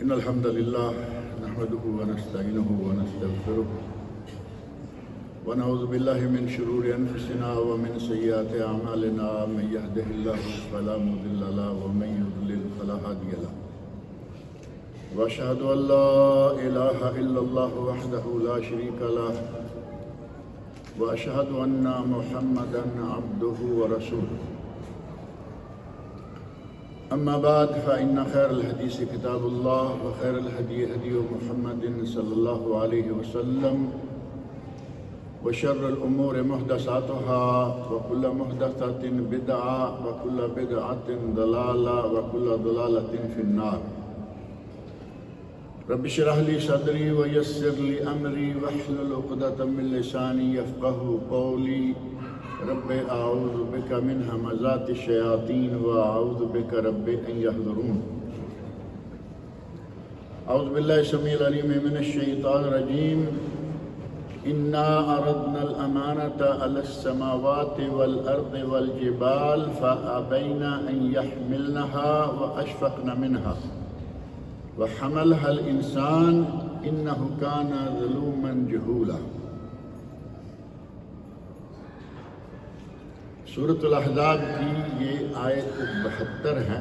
إن الحمد لله نحمده ونستعينه ونستغفره ونعوذ بالله من شرور أنفسنا ومن سيئات أعمالنا من يهده الله فلا مضل له ومن يضلل فلا هادي له وأشهد أن لا إله إلا الله وحده لا شريك له وأشهد أن محمدا عبده ورسوله أما بعد فإن خير الحديث كتاب الله وخير الهدي هدي محمد صلى الله عليه وسلم وشر الأمور محدثاتها وكل محدثة بدعة وكل بدعة ضلالة وكل ضلالة في النار رب اشرح لي صدري ويسر لي أمري واحلل عقدة من لساني يفقهوا قولي رب أعوذ بك من همزات الشياطين وأعوذ بك رب أن يحضرون أعوذ بالله السميع العليم من الشيطان الرجيم إنا عرضنا الأمانة على السماوات والأرض والجبال فأبين أن يحملنها وأشفقن منها وحملها الإنسان إنه كان ظلوما جهولا۔ سورۃ الاحزاب کی یہ آیت 72 ہے،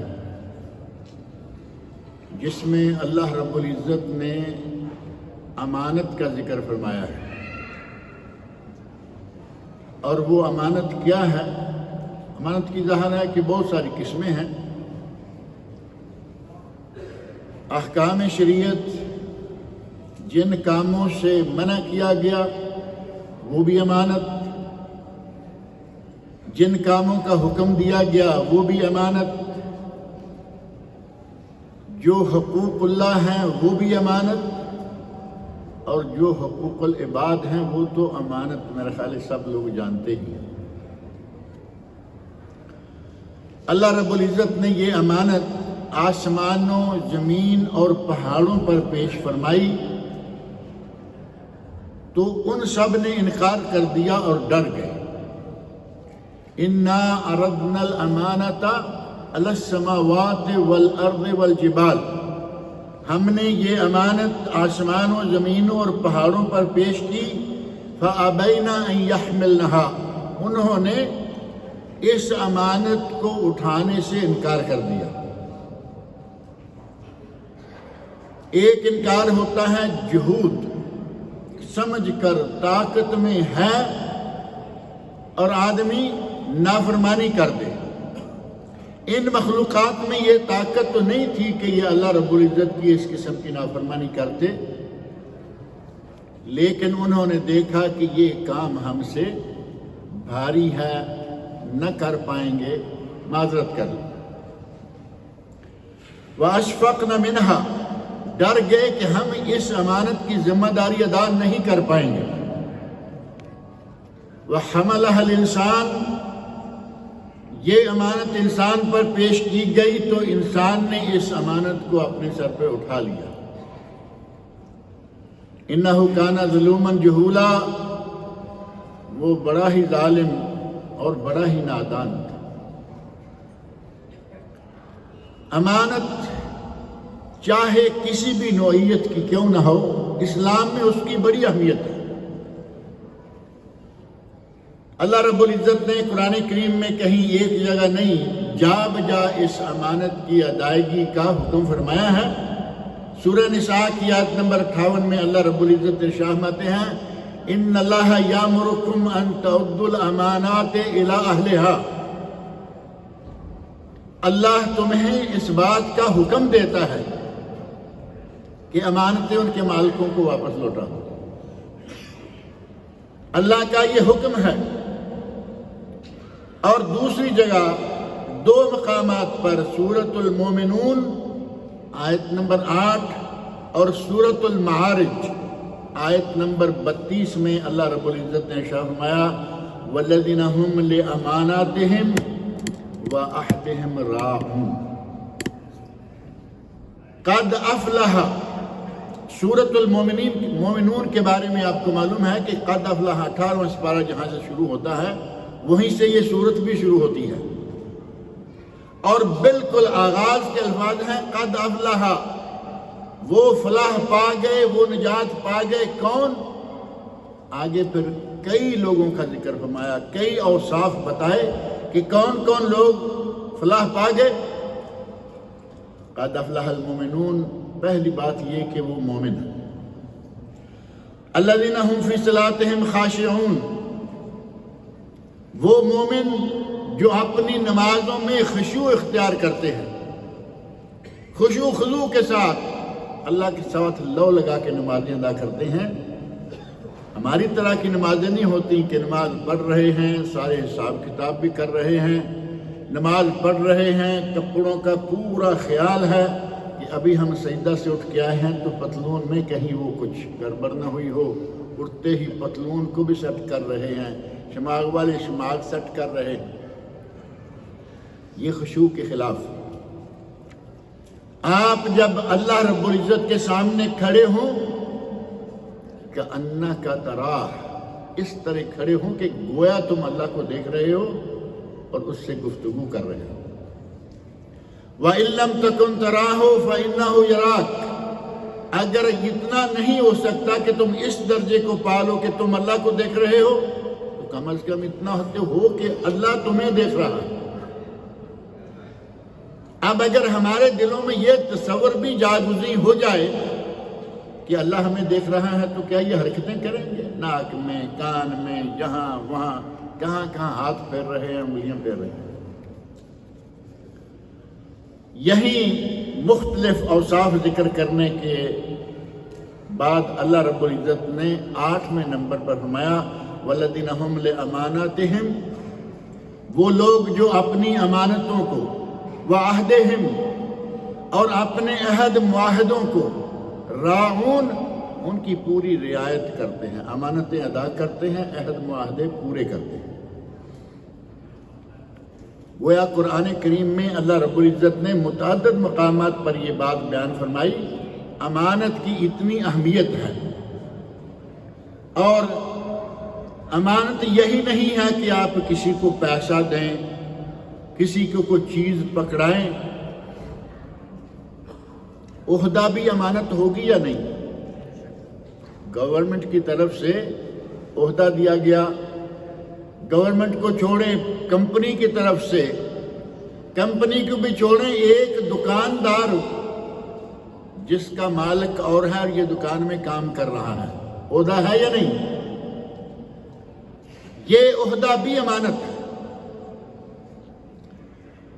جس میں اللہ رب العزت نے امانت کا ذکر فرمایا ہے۔ اور وہ امانت کیا ہے؟ امانت کی ظاہر ہے کہ بہت ساری قسمیں ہیں۔ احکام شریعت جن کاموں سے منع کیا گیا وہ بھی امانت، جن کاموں کا حکم دیا گیا وہ بھی امانت، جو حقوق اللہ ہیں وہ بھی امانت، اور جو حقوق العباد ہیں وہ تو امانت میرے خیال ہے سب لوگ جانتے ہی ہیں۔ اللہ رب العزت نے یہ امانت آسمانوں، زمین اور پہاڑوں پر پیش فرمائی تو ان سب نے انکار کر دیا اور ڈر گئے۔ اِنَّا عَرَضْنَا الْأَمَانَةَ عَلَى السَّمَاوَاتِ وَالْأَرْضِ وَالْجِبَالِ، ہم نے یہ امانت آسمانوں، زمینوں اور پہاڑوں پر پیش کی۔ فَأَبَيْنَ أَن يَحْمِلْنَهَا، انہوں نے اس امانت کو اٹھانے سے انکار کر دیا۔ ایک انکار ہوتا ہے جہود، سمجھ کر طاقت میں ہے اور آدمی نافرمانی کر دے۔ ان مخلوقات میں یہ طاقت تو نہیں تھی کہ یہ اللہ رب العزت کی اس قسم کی نافرمانی کرتے، لیکن انہوں نے دیکھا کہ یہ کام ہم سے بھاری ہے، نہ کر پائیں گے، معذرت کر لیں۔ وَأَشْفَقْنَ مِنْهَا، ڈر گئے کہ ہم اس امانت کی ذمہ داری ادا نہیں کر پائیں گے۔ وَحَمَلَهَا الْإِنسَانُ، یہ امانت انسان پر پیش کی گئی تو انسان نے اس امانت کو اپنے سر پہ اٹھا لیا۔ اِنَّهُ كَانَ ظُلُومًا جَهُولًا، وہ بڑا ہی ظالم اور بڑا ہی نادان تھا۔ امانت چاہے کسی بھی نوعیت کی کیوں نہ ہو، اسلام میں اس کی بڑی اہمیت ہے۔ اللہ رب العزت نے قرآن کریم میں کہیں ایک جگہ نہیں، جا بجا اس امانت کی ادائیگی کا حکم فرمایا ہے۔ سورہ نساء کی آیت نمبر 58 میں اللہ رب العزت ارشاد فرماتے ہیں، اِنَّ اللَّهَ يَأْمُرُكُمْ أَن تُؤَدُّوا الْأَمَانَاتِ إِلَىٰ أَهْلِهَا، اللہ تمہیں اس بات کا حکم دیتا ہے کہ امانتیں ان کے مالکوں کو واپس لوٹاؤ۔ اللہ کا یہ حکم ہے۔ اور دوسری جگہ دو مقامات پر سورۃ المومنون آیت نمبر 8 اور سورۃ المعارج آیت نمبر 32 میں اللہ رب العزت نے ارشاد فرمایا، وَالَّذِينَ هُمْ لِأَمَانَاتِهِمْ وَعَهْدِهِمْ رَاعُونَ۔ قَدْ أَفْلَحَ، سورۃ المومنون کے بارے میں آپ کو معلوم ہے کہ قد افلح 18واں سپارہ جہاں سے شروع ہوتا ہے وہیں سے یہ سورت بھی شروع ہوتی ہے، اور بالکل آغاز کے الفاظ ہیں قد افلح، وہ فلاح پا گئے، وہ نجات پا گئے۔ کون؟ آگے پھر کئی لوگوں کا ذکر فرمایا، کئی اوصاف بتائے کہ کون کون لوگ فلاح پا گئے۔ قد افلح المؤمنون، پہلی بات یہ کہ وہ مومن ہیں۔ الذین هم فی صلاتہم خاشعون، وہ مومن جو اپنی نمازوں میں خشوع اختیار کرتے ہیں، خشوع خضوع کے ساتھ اللہ کے ساتھ لو لگا کے نمازیں ادا کرتے ہیں۔ ہماری طرح کی نمازیں نہیں ہوتی کہ نماز پڑھ رہے ہیں، سارے حساب کتاب بھی کر رہے ہیں، نماز پڑھ رہے ہیں، کپڑوں کا پورا خیال ہے کہ ابھی ہم سجدہ سے اٹھ کے آئے ہیں تو پتلون میں کہیں وہ کچھ گڑبڑ نہ ہوئی ہو، اٹھتے ہی پتلون کو بھی سیٹ کر رہے ہیں، شماغ والے شماغ سیٹ کر رہے ہیں۔ یہ خشوع کے خلاف۔ آپ جب اللہ رب العزت کے سامنے کھڑے ہوں کأنک تراہ، اس طرح کھڑے ہوں کہ گویا تم اللہ کو دیکھ رہے ہو اور اس سے گفتگو کر رہے ہو۔ وَإِن لَّمْ تَكُن تَرَاهُ فَإِنَّهُ يَرَاكَ، اگر اتنا نہیں ہو سکتا کہ تم اس درجے کو پالو کہ تم اللہ کو دیکھ رہے ہو، تو کم از کم اتنا ہو کہ اللہ تمہیں دیکھ رہا ہے۔ اب اگر ہمارے دلوں میں یہ تصور بھی جاگزی ہو جائے کہ اللہ ہمیں دیکھ رہا ہے تو کیا یہ حرکتیں کریں گے؟ ناک میں، کان میں، یہاں وہاں، کہاں کہاں ہاتھ پھیر رہے ہیں، انگلیاں پھیر رہے ہیں۔ یہی مختلف اوصاف ذکر کرنے کے بعد اللہ رب العزت نے 8ویں نمبر پر فرمایا والذین هم لاماناتہم، وہ لوگ جو اپنی امانتوں کو، وعہدہم، اور اپنے عہد معاہدوں کو، راعون، ان کی پوری رعایت کرتے ہیں، امانتیں ادا کرتے ہیں، عہد معاہدے پورے کرتے ہیں۔ گویا قرآن کریم میں اللہ رب العزت نے متعدد مقامات پر یہ بات بیان فرمائی، امانت کی اتنی اہمیت ہے۔ اور امانت یہی نہیں ہے کہ آپ کسی کو پیسہ دیں، کسی کو کوئی چیز پکڑائیں۔ عہدہ بھی امانت ہوگی یا نہیں؟ گورنمنٹ کی طرف سے عہدہ دیا گیا، گورنمنٹ کو چھوڑیں، کمپنی کی طرف سے، کمپنی کو بھی چھوڑیں، ایک دکاندار جس کا مالک اور ہے اور یہ دکان میں کام کر رہا ہے، عہدہ ہے یا نہیں؟ یہ عہدہ بھی امانت ہے۔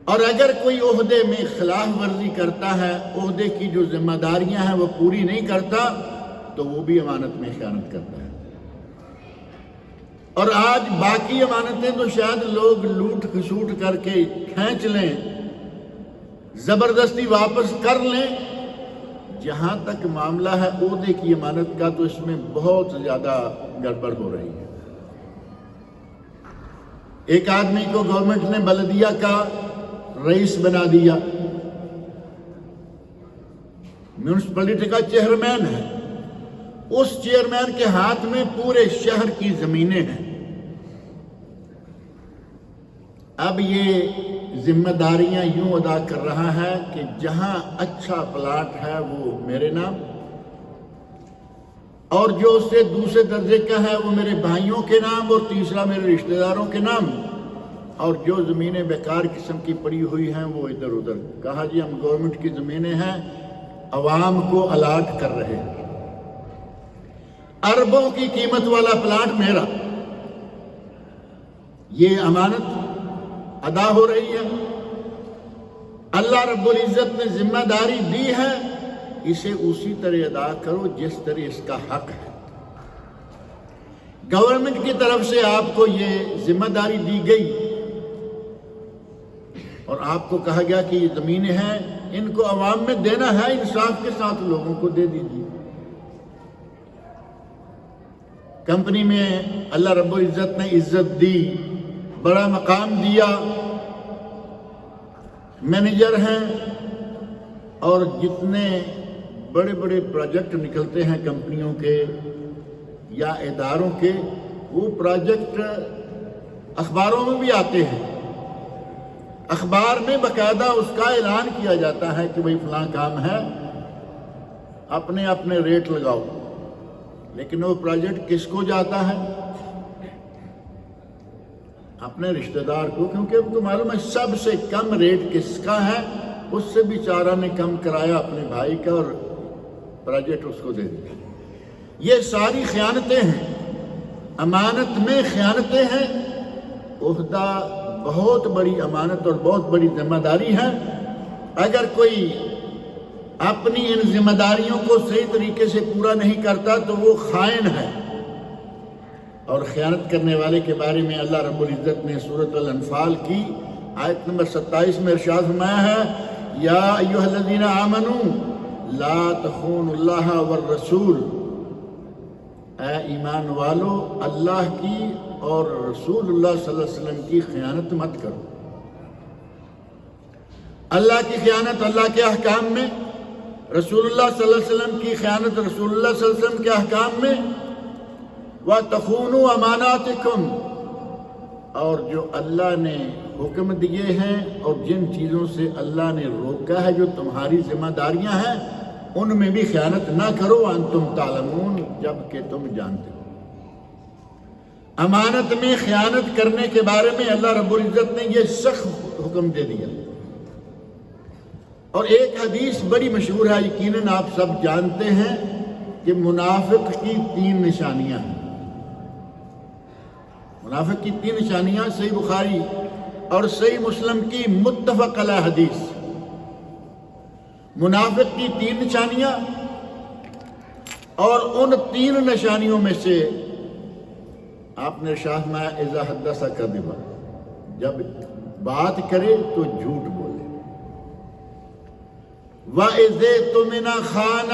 اور اگر کوئی عہدے میں خلاف ورزی کرتا ہے، عہدے کی جو ذمہ داریاں ہیں وہ پوری نہیں کرتا، تو وہ بھی امانت میں خیانت کرتا ہے۔ اور آج باقی امانتیں تو شاید لوگ لوٹ کھسوٹ کر کے کھینچ لیں، زبردستی واپس کر لیں۔ جہاں تک معاملہ ہے عہدے کی امانت کا تو اس میں بہت زیادہ گڑبڑ ہو رہی ہے۔ ایک آدمی کو گورنمنٹ نے بلدیہ کا رئیس بنا دیا، میونسپلٹی کا چیئرمین ہے، اس چیئرمین کے ہاتھ میں پورے شہر کی زمینیں ہیں۔ اب یہ ذمہ داریاں یوں ادا کر رہا ہے کہ جہاں اچھا پلاٹ ہے وہ میرے نام، اور جو اس سے دوسرے درجے کا ہے وہ میرے بھائیوں کے نام، اور تیسرا میرے رشتہ داروں کے نام، اور جو زمینیں بیکار قسم کی پڑی ہوئی ہیں وہ ادھر ادھر۔ کہا جی ہم گورنمنٹ کی زمینیں ہیں، عوام کو الاٹ کر رہے ہیں، اربوں کی قیمت والا پلاٹ میرا۔ یہ امانت ادا ہو رہی ہے۔ اللہ رب العزت نے ذمہ داری دی ہے، اسے اسی طرح ادا کرو جس طرح اس کا حق ہے۔ گورنمنٹ کی طرف سے آپ کو یہ ذمہ داری دی گئی اور آپ کو کہا گیا کہ یہ زمینیں ہیں، ان کو عوام میں دینا ہے، انصاف کے ساتھ لوگوں کو دے دیجیے۔ کمپنی میں اللہ رب العزت نے عزت دی، بڑا مقام دیا، مینیجر ہیں، اور جتنے بڑے بڑے پروجیکٹ نکلتے ہیں کمپنیوں کے یا اداروں کے، وہ پروجیکٹ اخباروں میں بھی آتے ہیں، اخبار میں باقاعدہ اس کا اعلان کیا جاتا ہے کہ بھئی فلاں کام ہے، اپنے اپنے ریٹ لگاؤ، لیکن وہ پروجیکٹ کس کو جاتا ہے؟ اپنے رشتہ دار کو، کیونکہ ان کو معلوم ہے سب سے کم ریٹ کس کا ہے، اس سے بیچارہ نے کم کرایا اپنے بھائی کا اور پروجیکٹ اس کو دے دیا۔ یہ ساری خیانتیں ہیں، امانت میں خیانتیں ہیں۔ عہدہ بہت بڑی امانت اور بہت بڑی ذمہ داری ہے، اگر کوئی اپنی ان ذمہ داریوں کو صحیح طریقے سے پورا نہیں کرتا تو وہ خائن ہے۔ اور خیانت کرنے والے کے بارے میں اللہ رب العزت نے سورۃ الانفال کی آیت نمبر 27 میں ارشاد فرمایا ہے، یا ایھا الذین آمنوا لا تخونوا اللہ والرسول، اے ایمان والو اللہ کی اور رسول اللہ صلی اللہ علیہ وسلم کی خیانت مت کرو۔ اللہ کی خیانت اللہ کے احکام میں، رسول اللہ صلی اللہ علیہ وسلم کی خیانت رسول اللہ صلی اللہ علیہ وسلم کے احکام میں، وَتَخُونُوا أَمَانَاتِكُمْ، اور جو اللہ نے حکم دیے ہیں اور جن چیزوں سے اللہ نے روکا ہے جو تمہاری ذمہ داریاں ہیں ان میں بھی خیانت نہ کرو، وَأَنْتُمْ تَعْلَمُونَ، جبکہ تم جانتے ہو۔ امانت میں خیانت کرنے کے بارے میں اللہ رب العزت نے یہ سخت حکم دے دیا۔ اور ایک حدیث بڑی مشہور ہے، یقیناً آپ سب جانتے ہیں کہ منافق کی 3 نشانیاں ہیں۔ منافق کی 3 نشانیاں صحیح بخاری اور صحیح مسلم کی متفق علیہ حدیث۔ منافق کی 3 نشانیاں، اور ان 3 نشانیوں میں سے آپ نے ارشاد فرمایا اذا حدث کذب، جب بات کرے تو جھوٹ بولے، وَإِذَا اؤْتُمِنَ خَانَ،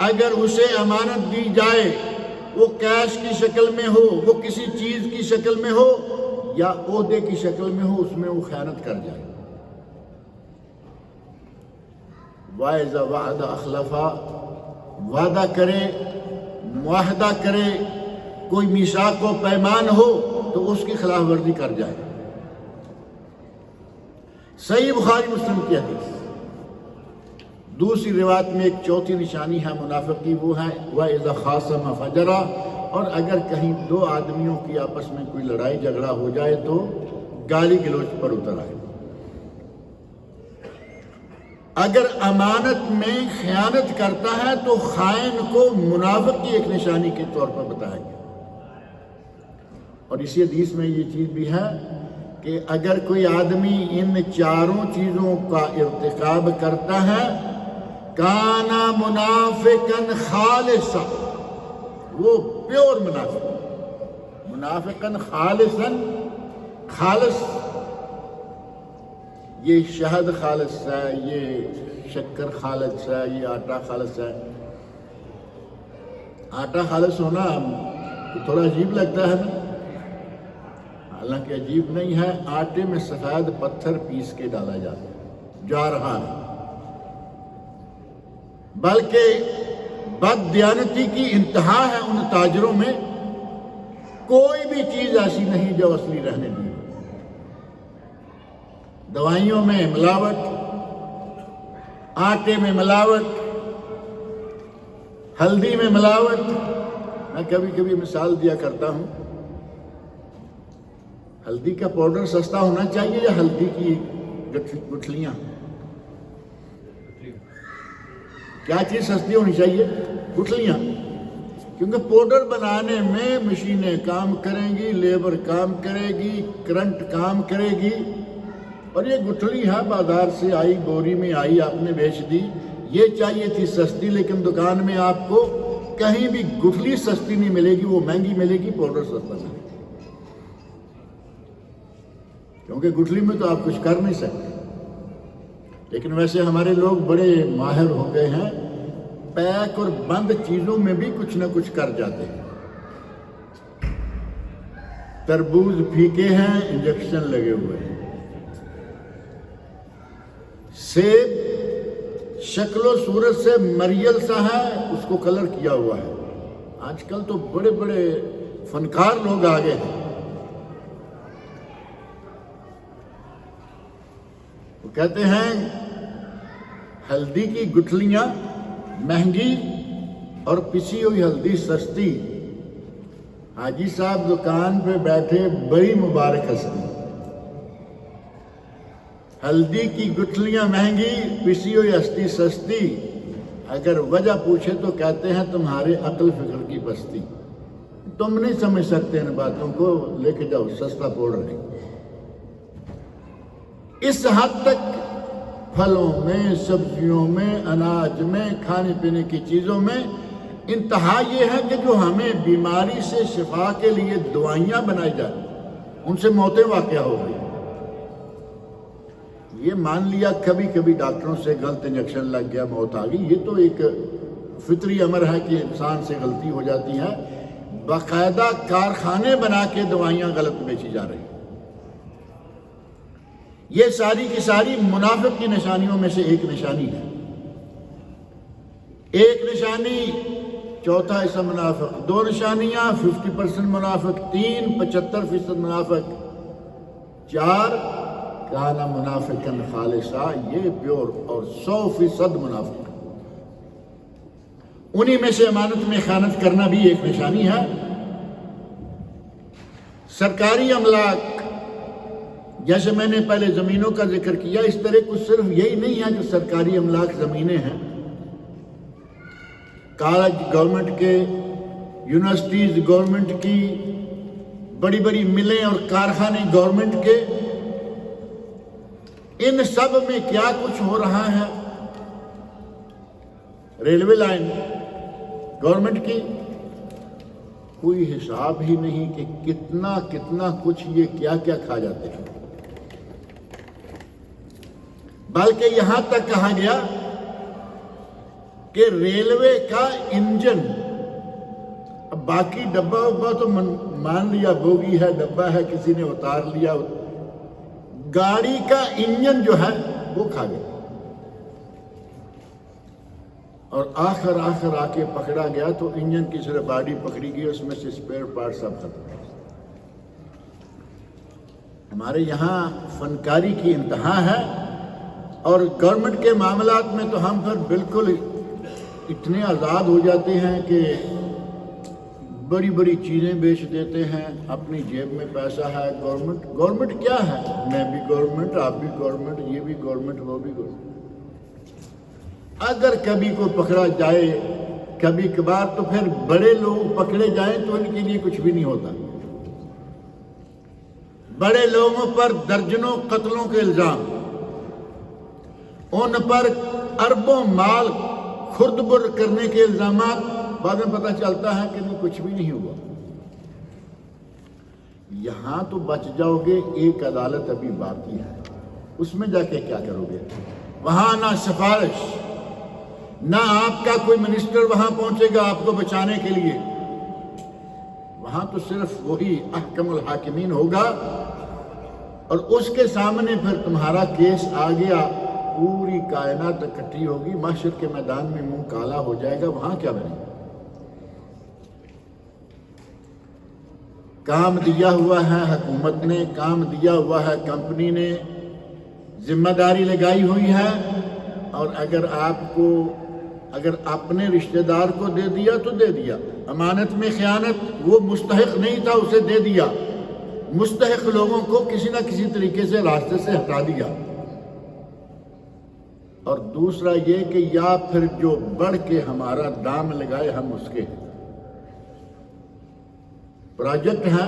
اگر اسے امانت دی جائے، وہ کیش کی شکل میں ہو، وہ کسی چیز کی شکل میں ہو یا عہدے کی شکل میں ہو، اس میں وہ خیانت کر جائے۔ وَإِذَا وَعَدَ أَخْلَفَ، وعدہ کرے، معاہدہ کرے، کوئی میثاق و پیمان ہو تو اس کی خلاف ورزی کر جائے۔ صحیح بخاری مسلم کی حدیث۔ دوسری روایت میں ایک چوتھی نشانی ہے منافق کی، وہ ہے وَإِذَا خَاصَمَ فَجَرَ، اور اگر کہیں 2 آدمیوں کی آپس میں کوئی لڑائی جھگڑا ہو جائے تو گالی گلوچ پر اتر آئے۔ اگر امانت میں خیانت کرتا ہے تو خائن کو منافق کی ایک نشانی کے طور پر بتایا گیا۔ اور اسی حدیث میں یہ چیز بھی ہے کہ اگر کوئی آدمی ان 4 چیزوں کا ارتکاب کرتا ہے، کانا منافقاً خالصا، وہ پیور منافق، منافقاً خالصاً، خالص یہ شہد خالص ہے، یہ شکر خالص ہے، یہ آٹا خالص ہے۔ آٹا خالص ہونا تو تھوڑا عجیب لگتا ہے نا، حالانکہ عجیب نہیں ہے، آٹے میں سفید پتھر پیس کے ڈالا جا رہا ہے، بلکہ بد دیانتی کی انتہا ہے ان تاجروں میں۔ کوئی بھی چیز ایسی نہیں جو اصلی رہنے دی۔ دوائیوں میں ملاوٹ، آٹے میں ملاوٹ، ہلدی میں ملاوٹ۔ میں کبھی کبھی مثال دیا کرتا ہوں، ہلدی کا پاؤڈر سستا ہونا چاہیے یا ہلدی کی گٹھلیاں؟ کیا چیز سستی ہونی چاہیے؟ گٹھلیاں، کیونکہ پاؤڈر بنانے میں مشینیں کام کریں گی، لیبر کام کرے گی، کرنٹ کام کرے گی، اور یہ گٹھلی ہے بازار سے آئی، بوری میں آئی، آپ نے بیچ دی۔ یہ چاہیے تھی سستی، لیکن دکان میں آپ کو کہیں بھی گٹھلی سستی نہیں ملے گی، وہ مہنگی ملے گی، پاؤڈر سستا ملے گی، کیونکہ گٹھلی میں تو آپ کچھ کر نہیں سکتے۔ لیکن ویسے ہمارے لوگ بڑے ماہر ہو گئے ہیں، پیک اور بند چیزوں میں بھی کچھ نہ کچھ کر جاتے ہیں۔ تربوز پھیکے ہیں، انجیکشن لگے ہوئے ہیں۔ سیب شکل و صورت سے مریل سا ہے، اس کو کلر کیا ہوا ہے۔ آج کل تو بڑے بڑے فنکار لوگ آگے ہیں، وہ کہتے ہیں ہلدی کی گٹھلیاں مہنگی اور پسی ہوئی ہلدی سستی۔ حاجی صاحب دکان پہ بیٹھے، بڑی مبارک ہستی۔ ہلدی کی گٹھلیاں مہنگی، پسی ہوئی ہستی سستی۔ اگر وجہ پوچھے تو کہتے ہیں تمہارے عقل فکر کی پستی۔ تم نہیں سمجھ سکتے ان باتوں کو، لے کے جاؤ، سستا پوڑ رہے۔ اس حد تک پھلوں میں، سبزیوں میں، اناج میں، کھانے پینے کی چیزوں میں انتہا یہ ہے کہ جو ہمیں بیماری سے شفا کے لیے دوائیاں بنائی جائیں، ان سے موتیں واقع ہو گئی۔ یہ مان لیا کبھی کبھی ڈاکٹروں سے غلط انجیکشن لگ گیا، موت آ گئی، یہ تو ایک فطری امر ہے کہ انسان سے غلطی ہو جاتی ہے۔ باقاعدہ کارخانے بنا کے دوائیاں غلط بیچی جا رہی ہیں۔ یہ ساری کی ساری منافق کی نشانیوں میں سے ایک نشانی ہے۔ ایک نشانی چوتھا حصہ منافق، دو نشانیاں 50% منافق، 3 75% منافق، 4 کانا منافقاً خالصا، یہ پیور، اور 100% منافق۔ انہی میں سے امانت میں خیانت کرنا بھی ایک نشانی ہے۔ سرکاری املاک، جیسے میں نے پہلے زمینوں کا ذکر کیا، اس طرح کچھ صرف یہی نہیں ہے کہ سرکاری املاک زمینیں ہیں۔ کالج گورنمنٹ کے، یونیورسٹیز گورنمنٹ کی، بڑی بڑی ملیں اور کارخانے گورنمنٹ کے، ان سب میں کیا کچھ ہو رہا ہے؟ ریلوے لائن گورنمنٹ کی، کوئی حساب ہی نہیں کہ کتنا کتنا کچھ یہ کیا کیا کھا جاتے ہیں۔ بلکہ یہاں تک کہا گیا کہ ریلوے کا انجن، اب باقی ڈبہ وبا تو مان لیا بوگی ہے، ڈبہ ہے، کسی نے اتار لیا، گاڑی کا انجن جو ہے وہ کھا گیا، اور آخر آ کے پکڑا گیا تو انجن کی صرف باڈی پکڑی گئی، اس میں سے اسپیئر پارٹ سب ختم۔ ہمارے یہاں فنکاری کی انتہا ہے، اور گورنمنٹ کے معاملات میں تو ہم پھر بالکل اتنے آزاد ہو جاتے ہیں کہ بڑی بڑی چیزیں بیچ دیتے ہیں، اپنی جیب میں پیسہ ہے۔ گورنمنٹ کیا ہے؟ میں بھی گورنمنٹ، آپ بھی گورنمنٹ، یہ بھی گورنمنٹ، وہ بھی گورنمنٹ۔ اگر کبھی کوئی پکڑا جائے کبھی کبھار، تو پھر بڑے لوگ پکڑے جائیں تو ان کے لیے کچھ بھی نہیں ہوتا۔ بڑے لوگوں پر درجنوں قتلوں کے الزام، ان پر اربوں مال خرد برد کرنے کے الزامات، بعد میں پتہ چلتا ہے کہ نہیں، کچھ بھی نہیں ہوا۔ یہاں تو بچ جاؤ گے، ایک عدالت ابھی باقی ہے، اس میں جا کے کیا کرو گے؟ وہاں نہ سفارش، نہ آپ کا کوئی منسٹر وہاں پہنچے گا آپ کو بچانے کے لیے۔ وہاں تو صرف وہی احکم الحاکمین ہوگا، اور اس کے سامنے پھر تمہارا کیس آ گیا، پوری کائنات اکٹھی ہوگی، محشر کے میدان میں منہ کالا ہو جائے گا، وہاں کیا بنے گا؟ کام دیا ہوا ہے حکومت نے، کام دیا ہوا ہے کمپنی نے، ذمہ داری لگائی ہوئی ہے، اور اگر اپنے رشتہ دار کو دے دیا تو دے دیا۔ امانت میں خیانت، وہ مستحق نہیں تھا، اسے دے دیا۔ مستحق لوگوں کو کسی نہ کسی طریقے سے راستے سے ہٹا دیا۔ اور دوسرا یہ کہ یا پھر جو بڑھ کے ہمارا دام لگائے ہم اس کے پروجیکٹ ہے،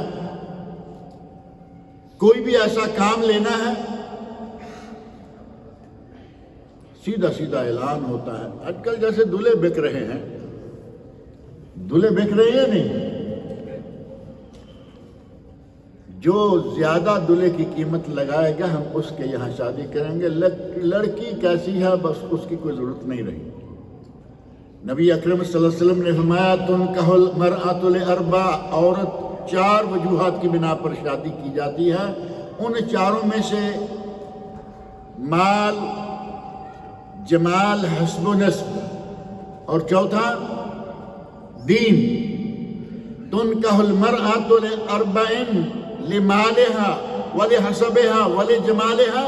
کوئی بھی ایسا کام لینا ہے، سیدھا سیدھا اعلان ہوتا ہے۔ آج کل جیسے دلہے بک رہے ہیں، دلہے بک رہے ہیں نہیں، جو زیادہ دلہے کی قیمت لگائے گا ہم اس کے یہاں شادی کریں گے۔ لڑکی کیسی ہے بس اس کی کوئی ضرورت نہیں رہی۔ نبی اکرم صلی اللہ علیہ وسلم نے فرمایا تنکح المرأۃ لاربع، عورت 4 وجوہات کی بنا پر شادی کی جاتی ہے، ان 4 میں سے مال، جمال، حسب و نسب، اور چوتھا دین۔ تنکح المرأۃ لاربع، لمالها ولحسبها ولجمالها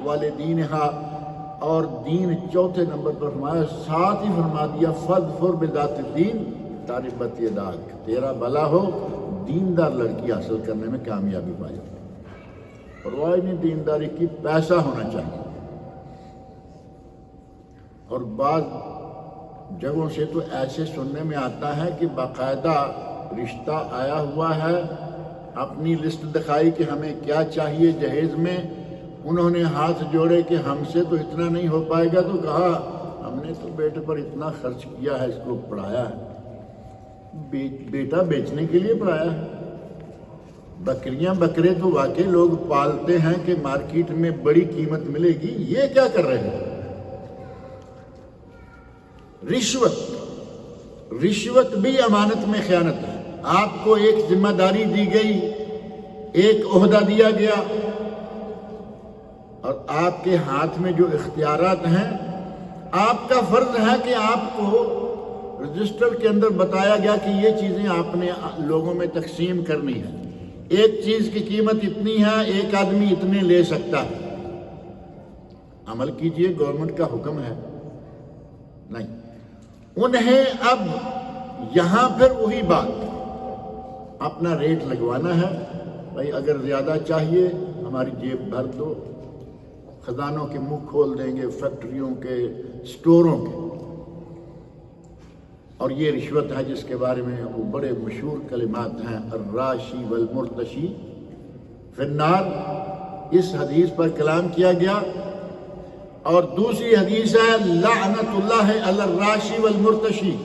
ولدینها، اور دین چوتھے نمبر پر فرمایا، ساتھ ہی فرما دیا فَاظْفَرْ بِذَاتِ الدِّین تَرِبَتْ یَدَاک، تیرا بھلا ہو دیندار لڑکی حاصل کرنے میں کامیابی پائی۔ پرواہ نہیں دینداری کی، پیسہ ہونا چاہیے۔ اور بعض جگہوں سے تو ایسے سننے میں آتا ہے کہ باقاعدہ رشتہ آیا ہوا ہے، اپنی لسٹ دکھائی کہ ہمیں کیا چاہیے جہیز میں، انہوں نے ہاتھ جوڑے کہ ہم سے تو اتنا نہیں ہو پائے گا، تو کہا ہم نے تو بیٹے پر اتنا خرچ کیا ہے، اس کو پڑھایا ہے، بیٹا بیچنے کے لیے پڑھایا ہے۔ بکریاں بکرے تو واقعی لوگ پالتے ہیں کہ مارکیٹ میں بڑی قیمت ملے گی، یہ کیا کر رہے ہیں؟ رشوت بھی امانت میں خیانت ہے۔ آپ کو ایک ذمہ داری دی گئی، ایک عہدہ دیا گیا، اور آپ کے ہاتھ میں جو اختیارات ہیں، آپ کا فرض ہے کہ آپ کو رجسٹر کے اندر بتایا گیا کہ یہ چیزیں آپ نے لوگوں میں تقسیم کرنی ہے، ایک چیز کی قیمت اتنی ہے، ایک آدمی اتنے لے سکتا ہے، عمل کیجئے، گورنمنٹ کا حکم ہے۔ نہیں، انہیں اب یہاں پھر وہی بات، اپنا ریٹ لگوانا ہے، بھائی اگر زیادہ چاہیے ہماری جیب بھر دو، خزانوں کے منہ کھول دیں گے، فیکٹریوں کے، سٹوروں کے۔ اور یہ رشوت ہے جس کے بارے میں وہ بڑے مشہور کلمات ہیں، الراشی والمرتشی فی النار، اس حدیث پر کلام کیا گیا۔ اور دوسری حدیث ہے لعنت اللہ علی الراشی والمرتشی،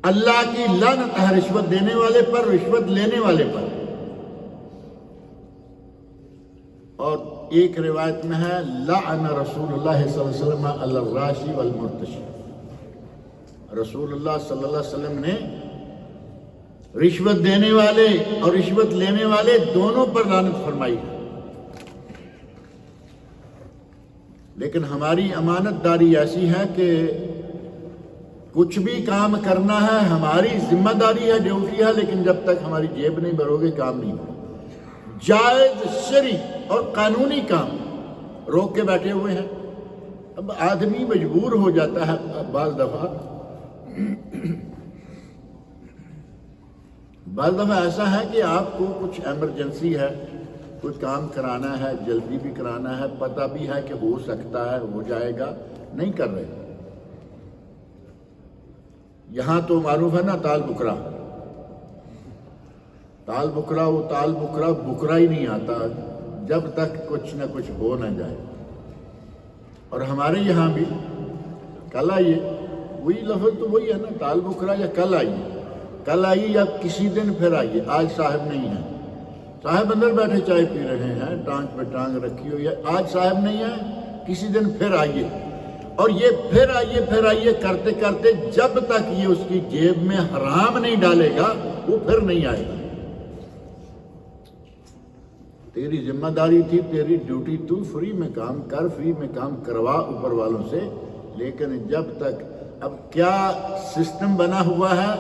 اللہ کی لعنت ہے رشوت دینے والے پر، رشوت لینے والے پر۔ اور ایک روایت میں ہے لعن رسول اللہ صلی اللہ علیہ وسلم علی الراشی والمرتشی، رسول اللہ صلی اللہ علیہ وسلم نے رشوت دینے والے اور رشوت لینے والے دونوں پر لعنت فرمائی ہے۔ لیکن ہماری امانت داری ایسی ہے کہ کچھ بھی کام کرنا ہے ہماری ذمہ داری ہے، ڈیوٹی ہے، لیکن جب تک ہماری جیب نہیں بھرو گے کام نہیں ہوگا۔ جائز شرعی اور قانونی کام روک کے بیٹھے ہوئے ہیں۔ اب آدمی مجبور ہو جاتا ہے بعض دفعہ ایسا ہے کہ آپ کو کچھ ایمرجنسی ہے، کوئی کام کرانا ہے، جلدی بھی کرانا ہے، پتہ بھی ہے کہ ہو سکتا ہے، ہو جائے گا، نہیں کر رہے۔ یہاں تو معروف ہے نا تال بکرا، تال بکرا، وہ تال بکرا بکرا ہی نہیں آتا جب تک کچھ نہ کچھ ہو نہ جائے۔ اور ہمارے یہاں بھی کل آئیے، وہی لفظ تو وہی ہے نا، تال بکرا، یا کل آئیے یا کسی دن پھر آئیے، آج صاحب نہیں ہے، صاحب اندر بیٹھے چائے پی رہے ہیں، ٹانگ پہ ٹانگ رکھی ہوئی ہے، آج صاحب نہیں ہے، کسی دن پھر آئیے۔ اور یہ پھر آئیے کرتے کرتے جب تک یہ اس کی جیب میں حرام نہیں ڈالے گا وہ پھر نہیں آئے گا۔ تیری ذمہ داری تھی، تیری ڈیوٹی، تو فری میں کام کر، فری میں کام کروا اوپر والوں سے، لیکن جب تک اب کیا سسٹم بنا ہوا ہے،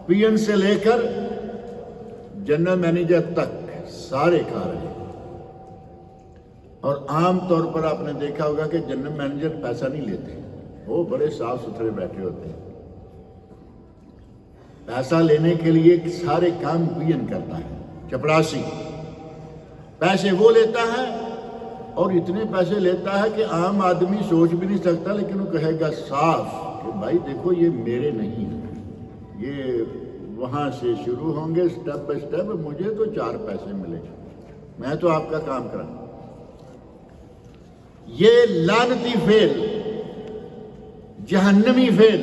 پی این سے لے کر جنرل مینیجر تک سارے کھا رہے ہیں۔ اور عام طور پر آپ نے دیکھا ہوگا کہ جنرل مینیجر پیسہ نہیں لیتے، وہ بڑے صاف ستھرے بیٹھے ہوتے ہیں۔ پیسہ لینے کے لیے سارے کام پی این کرتا ہے، چپڑاسی پیسے وہ لیتا ہے، اور اتنے پیسے لیتا ہے کہ عام آدمی سوچ بھی نہیں سکتا، لیکن وہ کہے گا صاف کہ بھائی دیکھو یہ میرے نہیں ہیں، یہ وہاں سے شروع ہوں گے سٹیپ بائی سٹیپ، مجھے تو 4 پیسے ملے، میں تو آپ کا کام کرا۔ یہ لعنتی فعل، جہنمی فعل،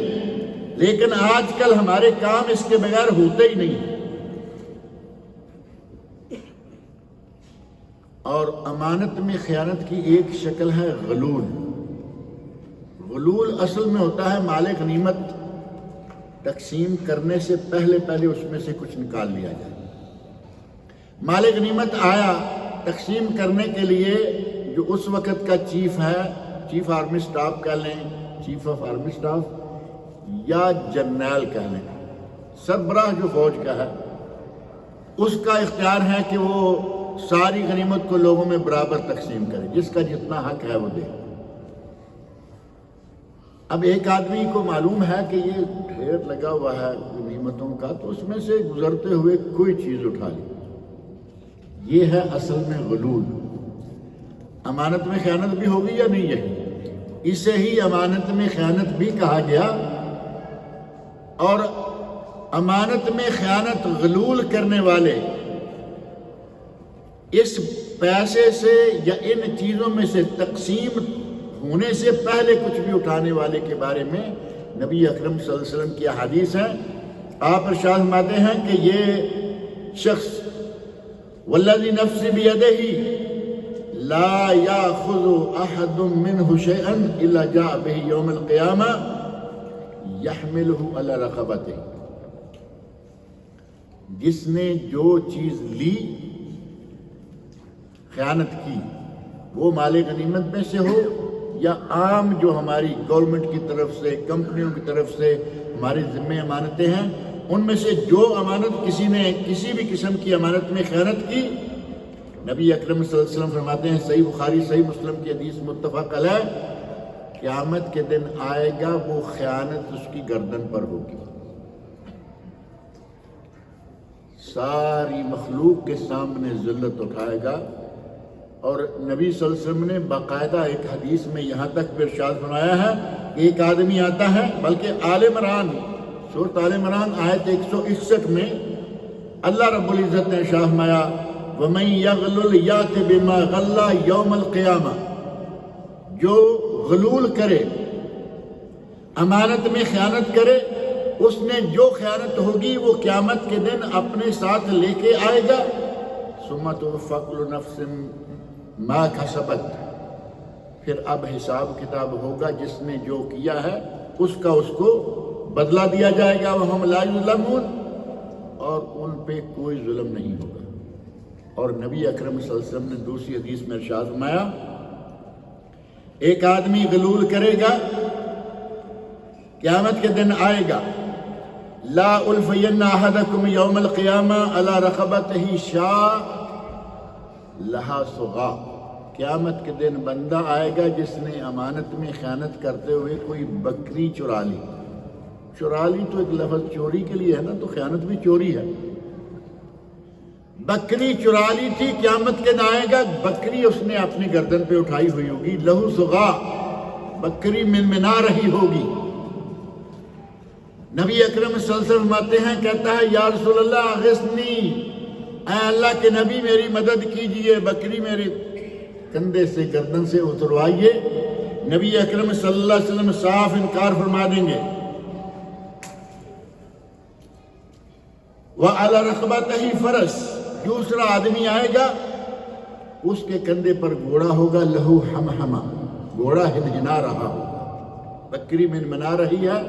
لیکن آج کل ہمارے کام اس کے بغیر ہوتے ہی نہیں۔ اور امانت میں خیانت کی ایک شکل ہے غلول۔ غلول اصل میں ہوتا ہے مال غنیمت تقسیم کرنے سے پہلے اس میں سے کچھ نکال لیا جائے۔ مال غنیمت آیا تقسیم کرنے کے لیے، جو اس وقت کا چیف ہے، چیف آرمی سٹاف کہہ لیں، چیف آف آرمی سٹاف، یا جرنیل کہہ لیں، سربراہ جو فوج کا ہے، اس کا اختیار ہے کہ وہ ساری غنیمت کو لوگوں میں برابر تقسیم کرے، جس کا جتنا حق ہے وہ دے۔ اب ایک آدمی کو معلوم ہے کہ یہ ڈھیر لگا ہوا ہے غنیمتوں کا، تو اس میں سے گزرتے ہوئے کوئی چیز اٹھا لی، یہ ہے اصل میں غلول۔ امانت میں خیانت بھی ہوگی یا نہیں؟ یہی اسے ہی امانت میں خیانت بھی کہا گیا۔ اور امانت میں خیانت غلول کرنے والے اس پیسے سے یا ان چیزوں میں سے تقسیم ہونے سے پہلے کچھ بھی اٹھانے والے کے بارے میں نبی اکرم صلی اللہ علیہ وسلم کی احادیث ہے۔ آپ ارشاد فرماتے ہیں کہ یہ شخص والذی نفس بیدہ لا یاخذ احد منہ شیئا الا جاء بہ یوم القیامہ یحملہ علی رقبتہ، جس نے جو چیز لی خیانت کی، وہ مال غنیمت میں سے ہو یا عام جو ہماری گورنمنٹ کی طرف سے، کمپنیوں کی طرف سے ہمارے ذمے امانتیں ہیں، ان میں سے جو امانت کسی نے کسی بھی قسم کی امانت میں خیانت کی، نبی اکرم صلی اللہ علیہ وسلم فرماتے ہیں، صحیح بخاری صحیح مسلم کی حدیث متفق علیہ، قیامت کے دن آئے گا وہ خیانت اس کی گردن پر ہوگی، ساری مخلوق کے سامنے ذلت اٹھائے گا۔ اور نبی صلی اللہ علیہ وسلم نے باقاعدہ ایک حدیث میں یہاں تک بھی ارشاد فرمایا ہے کہ ایک آدمی آتا ہے، بلکہ آل عمران سورۃ آل عمران آیت 161 میں اللہ رب العزت نے ارشاد فرمایا وَمَن يَغْلُلْ يَأْتِ بِمَا غَلَّ يَوْمَ الْقِيَامَةِ، جو غلول کرے، امانت میں خیانت کرے، اس نے جو خیانت ہوگی وہ قیامت کے دن اپنے ساتھ لے کے آئے گا۔ ثُمَّ تُوَفَّىٰ كُلُّ نَفْسٍ مَا كَسَبَتْ، پھر اب حساب کتاب ہوگا، جس نے جو کیا ہے اس کا اس کو بدلہ دیا جائے گا، وَهُمْ لَا يُظْلَمُونَ، اور ان پہ کوئی ظلم نہیں ہوگا۔ اور نبی اکرم صلی اللہ علیہ وسلم نے دوسری حدیث میں ارشاد فرمایا ایک آدمی غلول کرے گا، قیامت کے دن آئے گا، لا الفین احدکم یوم القیامہ علی رقبتہ شاء لہا صغا، قیامت کے دن بندہ آئے گا جس نے امانت میں خیانت کرتے ہوئے کوئی بکری چرا لی۔ چرا لی تو ایک لفظ چوری کے لیے ہے نا، تو خیانت بھی چوری ہے۔ بکری چرا لی تھی، قیامت کے دن آئے گا، بکری اس نے اپنی گردن پہ اٹھائی ہوئی ہوگی، لہو صغا، بکری منمنا رہی ہوگی۔ نبی اکرم صلی اللہ علیہ وسلم فرماتے ہیں، کہتا ہے یا رسول اللہ اغثنی، اے اللہ کے نبی میری مدد کیجئے، بکری میرے کندھے سے گردن سے اتروائیے۔ نبی اکرم صلی اللہ علیہ وسلم صاف انکار فرما دیں گے۔ وَعَلَى رَقَبَتِهِ فَرَسٌ، دوسرا آدمی آئے گا، اس کے کندھے پر گھوڑا ہوگا، لہو ہمہما، گھوڑا ہنہنا رہا ہوگا، بکری منمنا رہی ہے،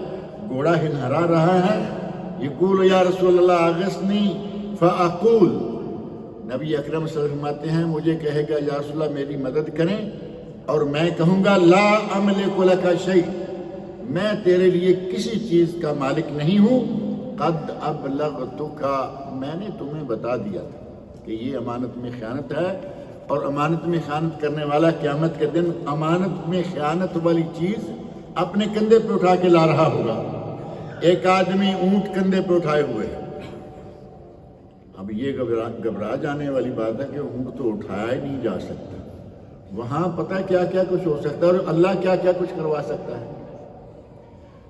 گھوڑا ہنہرا رہا ہے۔ یقول یا رسول اللہ اغثنی فاقول، نبی اکرم صلی اللہ علیہ وسلم فرماتے ہیں مجھے کہے گا یا رسول اللہ میری مدد کریں، اور میں کہوں گا لا املک لک شیء، میں تیرے لیے کسی چیز کا مالک نہیں ہوں، قد ابلغتک، میں نے تمہیں بتا دیا تھا کہ یہ امانت میں خیانت ہے، اور امانت میں خیانت کرنے والا قیامت کے دن امانت میں خیانت والی چیز اپنے کندھے پہ اٹھا کے لا رہا ہوگا۔ ایک آدمی اونٹ کندھے پہ اٹھائے ہوئے ہے، اب یہ گھبرا جانے والی بات ہے کہ اونٹ تو اٹھایا ہی نہیں جا سکتا، وہاں پتہ کیا کیا کچھ ہو سکتا ہے، اور اللہ کیا کیا کچھ کروا سکتا ہے۔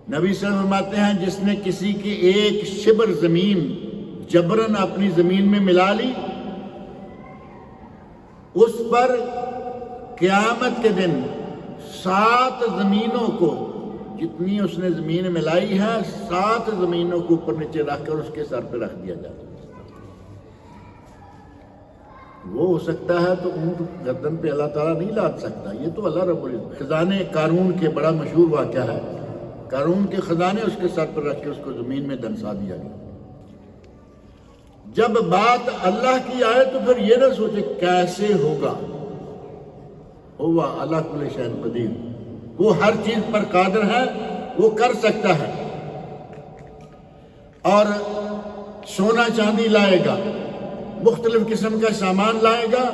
نبی صلی اللہ علیہ وسلم فرماتے ہیں جس نے کسی کی ایک شبر زمین جبرن اپنی زمین میں ملا لی، اس پر قیامت کے دن 7 زمینوں کو، جتنی اس نے زمین ملائی ہے 7 زمینوں کو اوپر نیچے رکھ کر اس کے سر پہ رکھ دیا جاتا ہے۔ وہ ہو سکتا ہے تو اونٹ گردن پہ اللہ تعالیٰ نہیں لاد سکتا، یہ تو اللہ رب العزت۔ خزانے قارون کے بڑا مشہور واقعہ ہے، قارون کے خزانے اس کے سر پر رکھ کے اس کو زمین میں دنسا دیا گیا۔ جب بات اللہ کی آئے تو پھر یہ نہ سوچے کیسے ہوگا، ہوا اللہ کل شیء قدیر، وہ ہر چیز پر قادر ہے، وہ کر سکتا ہے۔ اور سونا چاندی لائے گا، مختلف قسم کا سامان لائے گا،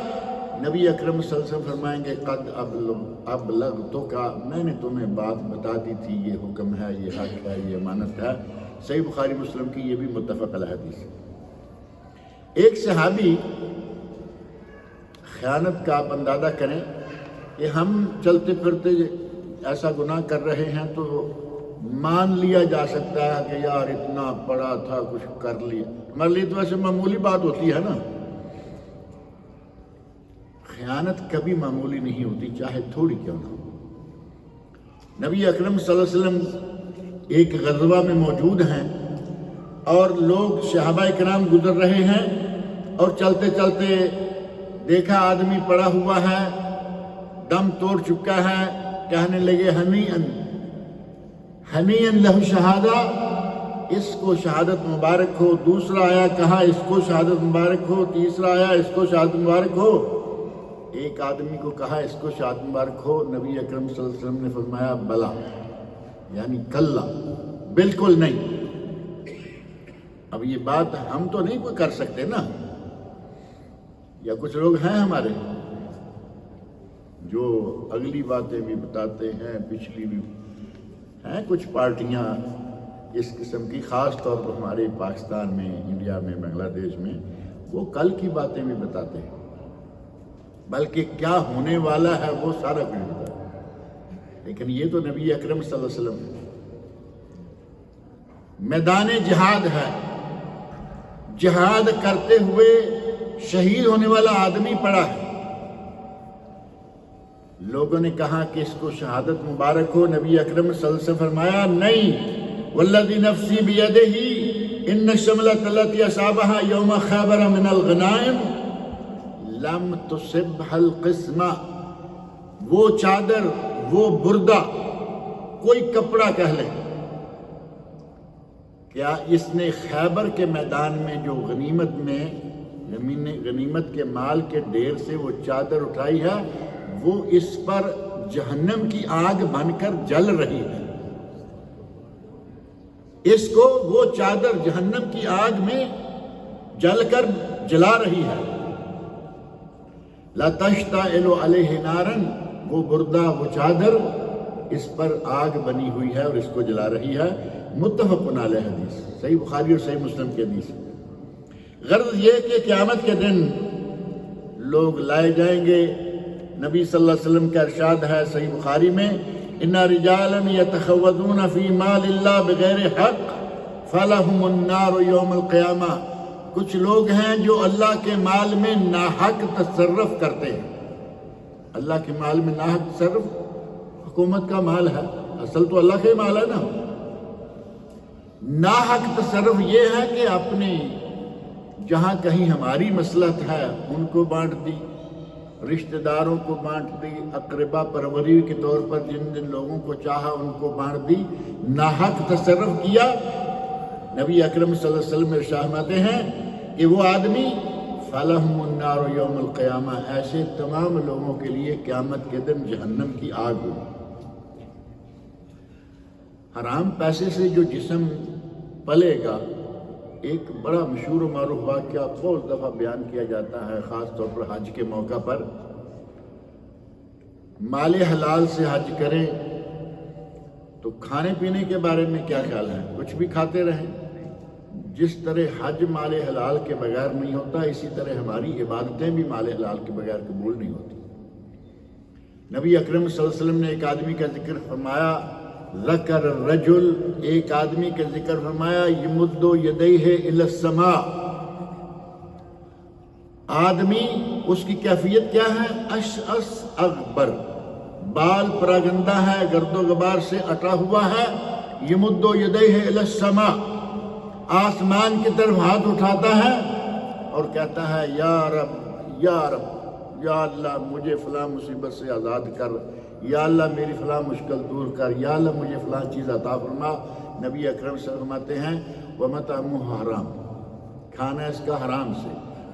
نبی اکرم صلی اللہ علیہ وسلم فرمائیں گے قد ابلغتک، میں نے تمہیں بات بتا دی تھی، یہ حکم ہے، یہ حق ہے، یہ امانت ہے۔ صحیح بخاری مسلم کی یہ بھی متفق علیہ حدیث ہے۔ ایک صحابی، خیانت کا آپ اندازہ کریں کہ ہم چلتے پھرتے ایسا گناہ کر رہے ہیں تو مان لیا جا سکتا ہے کہ یار اتنا پڑا تھا کچھ کر لیا، ہمارے لیے تو ویسے معمولی بات ہوتی ہے نا۔ خیانت کبھی معمولی نہیں ہوتی، چاہے تھوڑی کیوں نہ ہو۔ نبی اکرم صلی اللہ علیہ وسلم ایک غزوہ میں موجود ہیں اور لوگ صحابہ کرام گزر رہے ہیں اور چلتے چلتے دیکھا آدمی پڑا ہوا ہے، دم توڑ چکا ہے، کہنے لگے ہنیئن ہنیئن لہ شہادہ، اس کو شہادت مبارک ہو۔ دوسرا آیا کہا اس کو شہادت مبارک ہو، تیسرا آیا اس کو شہادت مبارک ہو۔ ایک آدمی کو کہا اس کو شہادت مبارک ہو، نبی اکرم صلی اللہ علیہ وسلم نے فرمایا بلا، یعنی کلا، بالکل نہیں۔ اب یہ بات ہم تو نہیں کوئی کر سکتے نا، یا کچھ لوگ ہیں ہمارے جو اگلی باتیں بھی بتاتے ہیں، پچھلی بھی ہیں کچھ پارٹیاں اس قسم کی، خاص طور پر ہمارے پاکستان میں، انڈیا میں، بنگلہ دیش میں، وہ کل کی باتیں بھی بتاتے ہیں، بلکہ کیا ہونے والا ہے وہ سارا کچھ بتاتے ہیں۔ لیکن یہ تو نبی اکرم صلی اللہ علیہ وسلم میدان جہاد ہے، جہاد کرتے ہوئے شہید ہونے والا آدمی پڑا ہے، لوگوں نے کہا کہ اس کو شہادت مبارک ہو، نبی اکرم صلی اللہ علیہ وسلم فرمایا نہیں، والذی نفسی بیدہ ان الشملۃ التی اصابها یوم خیبر من الغنائم لم تصبها القسمہ، وہ چادر، وہ بردہ، کوئی کپڑا کہہ لیں، کیا اس نے خیبر کے میدان میں جو غنیمت میں غنیمت کے مال کے ڈھیر سے وہ چادر اٹھائی ہے، وہ اس پر جہنم کی آگ بن کر جل رہی ہے، اس کو وہ چادر جہنم کی آگ میں جل کر جلا رہی ہے۔ لا تشتعل علیہ نارا، وہ بردہ، وہ چادر اس پر آگ بنی ہوئی ہے اور اس کو جلا رہی ہے۔ متفق علیہ حدیث، صحیح بخاری اور صحیح مسلم کی حدیث۔ غرض یہ کہ قیامت کے دن لوگ لائے جائیں گے، نبی صلی اللہ علیہ وسلم کا ارشاد ہے صحیح بخاری میں، ان رجالا یتخوضون فی مال اللہ بغیر حق فلہم النار یوم القیامہ، کچھ لوگ ہیں جو اللہ کے مال میں ناحق تصرف کرتے ہیں۔ اللہ کے مال میں ناحق تصرف، حکومت کا مال ہے، اصل تو اللہ کا ہی مال ہے نا۔ ناحق تصرف یہ ہے کہ اپنے جہاں کہیں ہماری مصلحت ہے ان کو بانٹ دی، رشتہ داروں کو بانٹ دی، اقربا پروری کے طور پر جن جن لوگوں کو چاہا ان کو بانٹ دی، ناحق تصرف کیا۔ نبی اکرم صلی اللہ علیہ وسلم ارشاد فرماتے ہیں کہ وہ آدمی فلہم النار یوم القیامہ، ایسے تمام لوگوں کے لیے قیامت کے دن جہنم کی آگ ہوگی۔ حرام پیسے سے جو جسم پلے گا، ایک بڑا مشہور و معروف واقعہ بہت دفعہ بیان کیا جاتا ہے، خاص طور پر حج کے موقع پر۔ مال حلال سے حج کریں تو کھانے پینے کے بارے میں کیا خیال ہے؟ کچھ بھی کھاتے رہیں۔ جس طرح حج مال حلال کے بغیر نہیں ہوتا، اسی طرح ہماری عبادتیں بھی مال حلال کے بغیر قبول نہیں ہوتی۔ نبی اکرم صلی اللہ علیہ وسلم نے ایک آدمی کا ذکر فرمایا، ذکر الرجل، ایک آدمی کا ذکر فرمایا، یمد یدیہ الی السماء، آدمی اس کی کیفیت کیا ہے؟ اشعث اغبر، بال پراگندہ ہے، گرد و غبار سے اٹا ہوا ہے، یمد یدیہ الی السماء، آسمان کی طرف ہاتھ اٹھاتا ہے اور کہتا ہے یا رب یا رب، یا اللہ مجھے فلاں مصیبت سے آزاد کر، یا اللہ میری فلاں مشکل دور کر، یا اللہ مجھے فلاں چیز عطا فرما۔ نبی اکرم صلی اللہ علیہ وسلم فرماتے ہیں وَمَطْعَمُهُ حرام، کھانا اس کا حرام سے،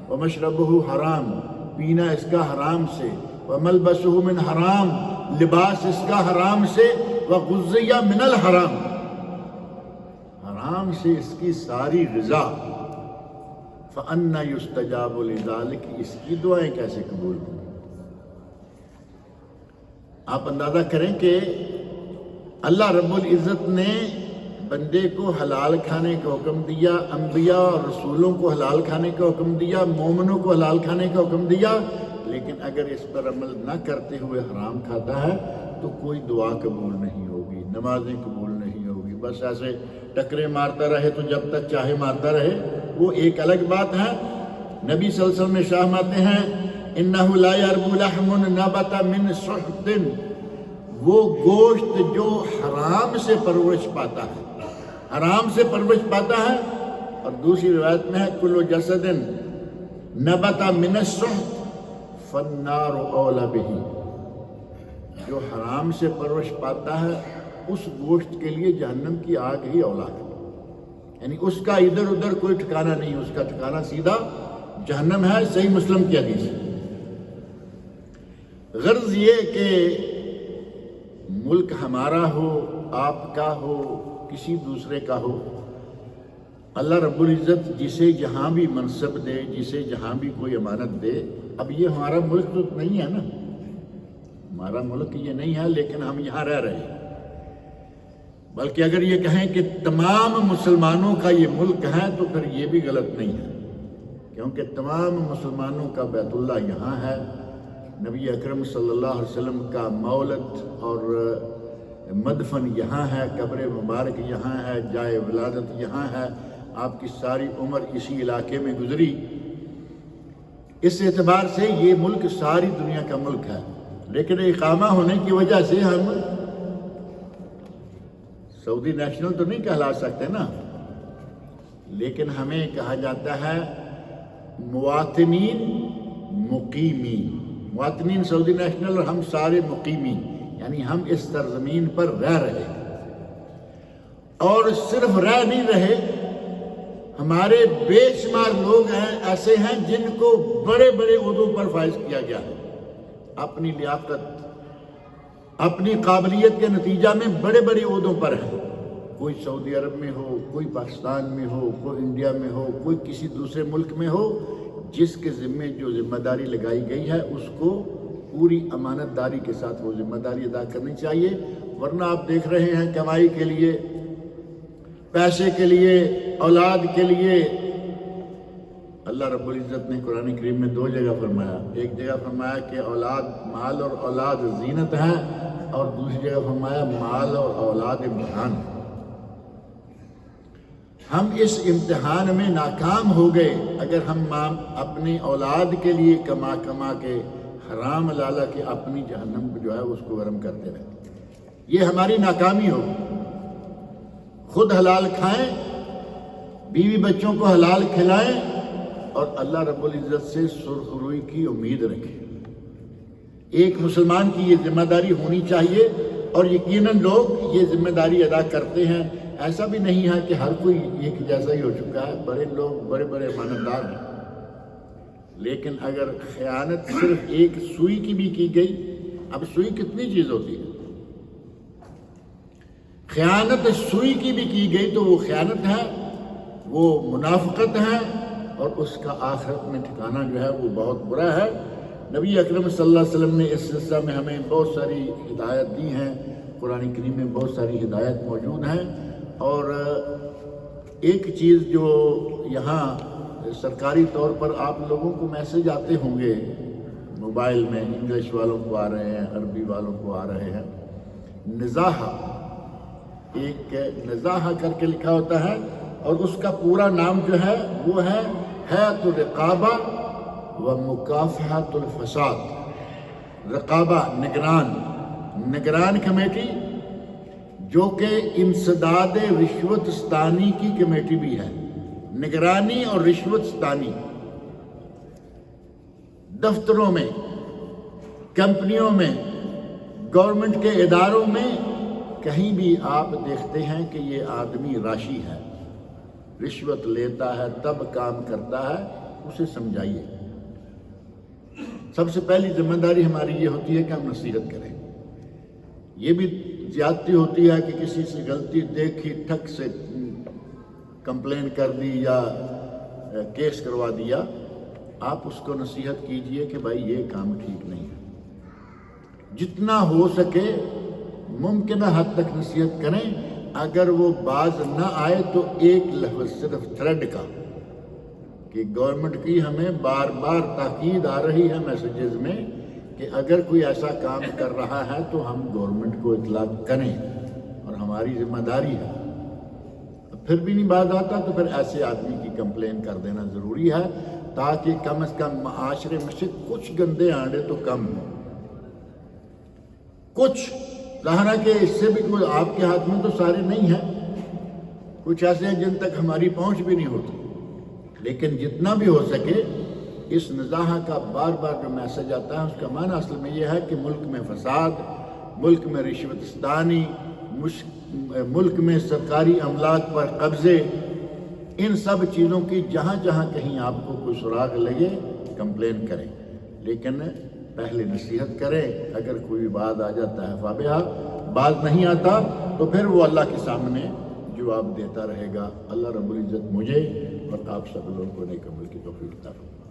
وَمَشْرَبُهُ حرام، پینا اس کا حرام سے، وَمَلْبَسُهُ مِنْ حرام، لباس اس کا حرام سے، وَغُذِّيَ مِنَ الْحَرام، حرام سے اس کی ساری غذا۔ فَأَنَّ يُسْتَجَابُ لِذَلِكَ، اس کی دعائیں کیسے قبول ہوں؟ آپ اندازہ کریں کہ اللہ رب العزت نے بندے کو حلال کھانے کا حکم دیا، انبیاء اور رسولوں کو حلال کھانے کا حکم دیا، مومنوں کو حلال کھانے کا حکم دیا، لیکن اگر اس پر عمل نہ کرتے ہوئے حرام کھاتا ہے تو کوئی دعا قبول نہیں ہوگی، نمازیں قبول نہیں ہوگی، بس ایسے ٹکرے مارتا رہے تو جب تک چاہے مارتا رہے، وہ ایک الگ بات ہے۔ نبی صلی اللہ علیہ وسلم میں شاہ ماتے ہیں اِنَّهُ لَا يَرْبُو لَحْمٌ نَبَتَ مِنْ سُحْتٍ، وہ گوشت جو حرام سے پرورش پاتا ہے، حرام سے پرورش پاتا ہے، اور دوسری روایت میں ہے کُلُّ جَسَدٍ نَبَتَ مِنَ السُّحْتِ فَالنَّارُ أَوْلَى بِهِ، جو حرام سے پرورش پاتا ہے اس گوشت کے لیے جہنم کی آگ ہی اولا ہے، یعنی اس کا ادھر ادھر کوئی ٹھکانہ نہیں، اس کا ٹھکانہ سیدھا جہنم ہے۔ صحیح مسلم کی حدیث ہے۔ غرض یہ کہ ملک ہمارا ہو، آپ کا ہو، کسی دوسرے کا ہو، اللہ رب العزت جسے جہاں بھی منصب دے، جسے جہاں بھی کوئی امانت دے، اب یہ ہمارا ملک تو نہیں ہے نا، ہمارا ملک یہ نہیں ہے، لیکن ہم یہاں رہ رہے ہیں، بلکہ اگر یہ کہیں کہ تمام مسلمانوں کا یہ ملک ہے تو پھر یہ بھی غلط نہیں ہے، کیونکہ تمام مسلمانوں کا بیت اللہ یہاں ہے، نبی اکرم صلی اللہ علیہ وسلم کا مولد اور مدفن یہاں ہے، قبر مبارک یہاں ہے، جائے ولادت یہاں ہے، آپ کی ساری عمر اسی علاقے میں گزری، اس اعتبار سے یہ ملک ساری دنیا کا ملک ہے، لیکن اقامہ ہونے کی وجہ سے ہم سعودی نیشنل تو نہیں کہلا سکتے نا، لیکن ہمیں کہا جاتا ہے مواطنین مقیمین، مواطنین سعودی نیشنل اور ہم سارے مقیمین، یعنی ہم اس سرزمین پر رہ رہے ہیں، اور صرف رہ نہیں رہے، ہمارے بے شمار لوگ ہیں ایسے ہیں جن کو بڑے بڑے عہدوں پر فائز کیا گیا ہے، اپنی لیاقت، اپنی قابلیت کے نتیجہ میں بڑے بڑے عہدوں پر ہیں، کوئی سعودی عرب میں ہو، کوئی پاکستان میں ہو، کوئی انڈیا میں ہو، کوئی کسی دوسرے ملک میں ہو، جس کے ذمے جو ذمہ داری لگائی گئی ہے اس کو پوری امانت داری کے ساتھ وہ ذمہ داری ادا کرنی چاہیے، ورنہ آپ دیکھ رہے ہیں کمائی کے لیے، پیسے کے لیے، اولاد کے لیے، اللہ رب العزت نے قرآن کریم میں دو جگہ فرمایا، ایک جگہ فرمایا کہ اولاد، مال اور اولاد زینت ہے، اور دوسری جگہ فرمایا مال اور اولاد امتحان۔ ہم اس امتحان میں ناکام ہو گئے اگر ہم اپنی اولاد کے لیے کما کما کے حرام لالا کے اپنی جہنم جو ہے اس کو گرم کرتے رہے، یہ ہماری ناکامی ہوگی۔ خود حلال کھائیں، بیوی بچوں کو حلال کھلائیں، اور اللہ رب العزت سے سرخ روئی کی امید رکھیں۔ ایک مسلمان کی یہ ذمہ داری ہونی چاہیے، اور یقیناً لوگ یہ ذمہ داری ادا کرتے ہیں، ایسا بھی نہیں ہے کہ ہر کوئی ایک جیسا ہی ہو چکا ہے، بڑے لوگ بڑے بڑے امانتدار ہیں، لیکن اگر خیانت صرف ایک سوئی کی بھی کی گئی، اب سوئی کتنی چیز ہوتی ہے، خیانت سوئی کی بھی کی گئی تو وہ خیانت ہے، وہ منافقت ہے، اور اس کا آخرت میں ٹھکانہ جو ہے وہ بہت برا ہے۔ نبی اکرم صلی اللہ علیہ وسلم نے اس سلسلہ میں ہمیں بہت ساری ہدایت دی ہیں، قرآن کریم میں بہت ساری ہدایت موجود ہیں، اور ایک چیز جو یہاں سرکاری طور پر آپ لوگوں کو میسج آتے ہوں گے موبائل میں، انگلش والوں کو آ رہے ہیں، عربی والوں کو آ رہے ہیں، نزاہہ، ایک نزاہہ کر کے لکھا ہوتا ہے، اور اس کا پورا نام جو ہے وہ ہے ہیئۃ الرقابہ و مکافحۃ الفساد۔ رقابہ نگران کمیٹی، جو کہ انسداد رشوت ستانی کی کمیٹی بھی ہے، نگرانی اور رشوت ستانی، دفتروں میں، کمپنیوں میں، گورنمنٹ کے اداروں میں، کہیں بھی آپ دیکھتے ہیں کہ یہ آدمی راشی ہے، رشوت لیتا ہے، تب کام کرتا ہے، اسے سمجھائیے۔ سب سے پہلی ذمہ داری ہماری یہ ہوتی ہے کہ ہم نصیحت کریں۔ یہ بھی زیادتی ہوتی ہے کہ کسی سے غلطی دیکھی ٹھک سے کمپلین کر دی، یا کیس کروا دیا، آپ اس کو نصیحت کیجئے کہ بھائی یہ کام ٹھیک نہیں ہے، جتنا ہو سکے ممکنہ حد تک نصیحت کریں۔ اگر وہ باز نہ آئے تو ایک لفظ صرف تھریڈ کا، کہ گورنمنٹ کی ہمیں بار بار تاکید آ رہی ہے میسیجز میں کہ اگر کوئی ایسا کام کر رہا ہے تو ہم گورنمنٹ کو اطلاع کریں اور ہماری ذمہ داری ہے۔ پھر بھی نہیں باز آتا تو پھر ایسے آدمی کی کمپلین کر دینا ضروری ہے، تاکہ کم از کم معاشرے میں سے کچھ گندے آنڈے تو کم ہوں۔ کچھ ظاہر ہے کہ اس سے بھی کوئی آپ کے ہاتھ میں تو سارے نہیں ہیں، کچھ ایسے ہیں جن تک ہماری پہنچ بھی نہیں ہوتی، لیکن جتنا بھی ہو سکے اس نزاہہ کا بار بار جو میسج آتا ہے اس کا معنی اصل میں یہ ہے کہ ملک میں فساد، ملک میں رشوت ستانی، ملک میں سرکاری املاک پر قبضے، ان سب چیزوں کی جہاں جہاں کہیں آپ کو کوئی سراغ لگے کمپلین کریں، لیکن پہلے نصیحت کریں۔ اگر کوئی بات آ جاتا ہے فابہہ، بات نہیں آتا تو پھر وہ اللہ کے سامنے جواب دیتا رہے گا۔ اللہ رب العزت مجھے اور آپ سب لوگوں کو نیک عمل کی توفیق عطا فرمائے۔